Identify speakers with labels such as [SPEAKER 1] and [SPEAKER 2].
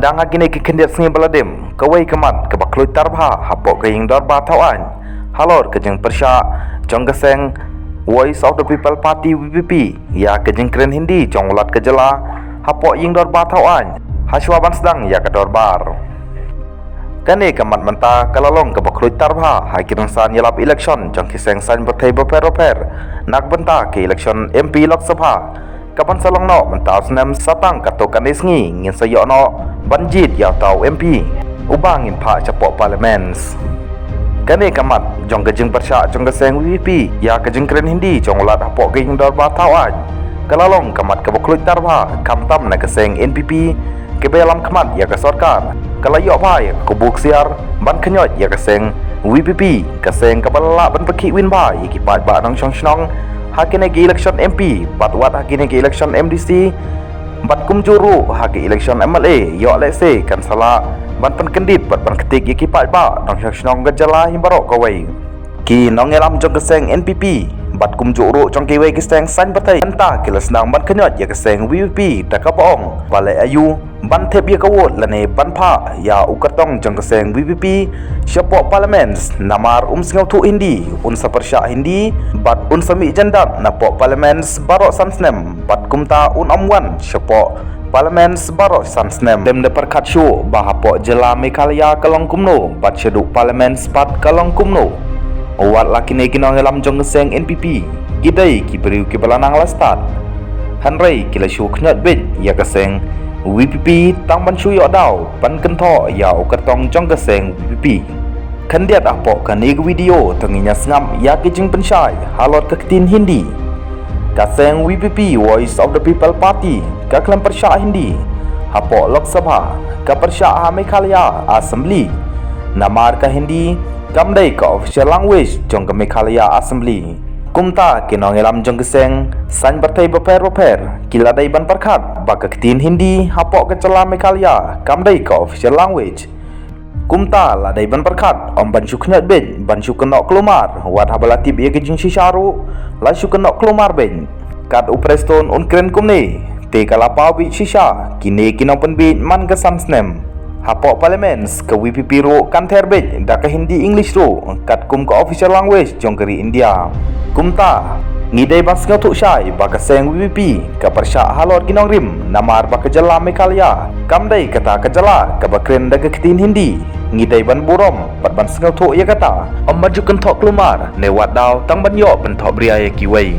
[SPEAKER 1] dang agine ke kendiat sengi baladem kawai kemat ke bakloi tarbha hapok ke ing dorba thawan halor ke jeng persya jong geseng Voice of the People Party VPP ya ke jeng keren Hindi jong ulat ke jela hapok ing dorba thawan haswa ban sedang ya ke dorbar kane kemat menta kalalong ke bakloi tarbha hakiran san yalap election jong kiseng san berthai beper nak benta ke election MP Lok Sabha kapan salong no mentau senam satang kato kanis ngi ngin sayo no banjit ya tau MP ubang in pa capok parliaments kane kamat jong kejeng persya jong keseng VP ya kejeng keren Hindi jong ulat hapok ke hing dorba tawan kalalong kamat ke bakluit tarbha kamtam na keseng NPP ke belam kamat ya ke sarkar kalayo bai kubuk siar ban kenyot ya keseng VPP keseng kabala ban peki win bai ikipat ba nang syong hakine ke election MP patwat hakine ke election MDC bat kumjuru haki election MLA yo lese kan sala ban penkendit bat ban ketik ikipat ba nang syong gejala himbarok kawai ki nong elam jong keseng NPP bat kumjuru jong kiwai keseng san batai entah kilas nang ban kenyot ya keseng VPP takapong balai ayu ban thep ya kawot lane ban pha ya ukatong jong keseng VPP syapok parliaments namar singau thu Hindi unsa persya Hindi bat sami jandam napok parliaments barok sansnem bat kumta amwan syapok parliaments barok sansnem dem de perkat syu bahapok jela Meghalaya kalong kumno bat syeduk parliaments pat kalong kumno awat lakine kinong elam jong keseng NPP gidai ki beriu ki balanang lastat hanrei kila syu knyat bet ya keseng VPP tang ban syu yo daw ban kentho ya ukatong jong keseng VPP kandiat apok kan ig video tenginya sngam ya ki jing pensyai halot ke ketin Hindi kaseng VPP Voice of the People Party ka klam persya Hindi hapok Lok Sabha ka persya Meghalaya Assembly namar ka Hindi kamdai ka official language jong ke Meghalaya Assembly kumta kinong elam jong keseng san berthai beper kiladai ban perkat baka ketin Hindi hapok ke cela Meghalaya kamdai ka official language kumta ladai ban perkat om ban syuknyat ben ban syuknok kelumar wat habalatib ye kejing sisharu la syuknok kelumar ben kat upreston kren kumne te kalapa wi shisha kine kinong penbit man ke sansnem hapok parliaments ke VPP ro kan terbet da ke Hindi English ro kat kum ke official language jong keri India kumta ngidai ban sengau thuk syai baka seng VPP ke persya halor kinong rim namar baka jela Meghalaya kamdai kata ke jela ke bakren da ke ketin Hindi ngidai ban burom pat ban sengau thuk ya kata om maju kentok kelumar ne wat daw tang ban yo pentok bria ya kiwai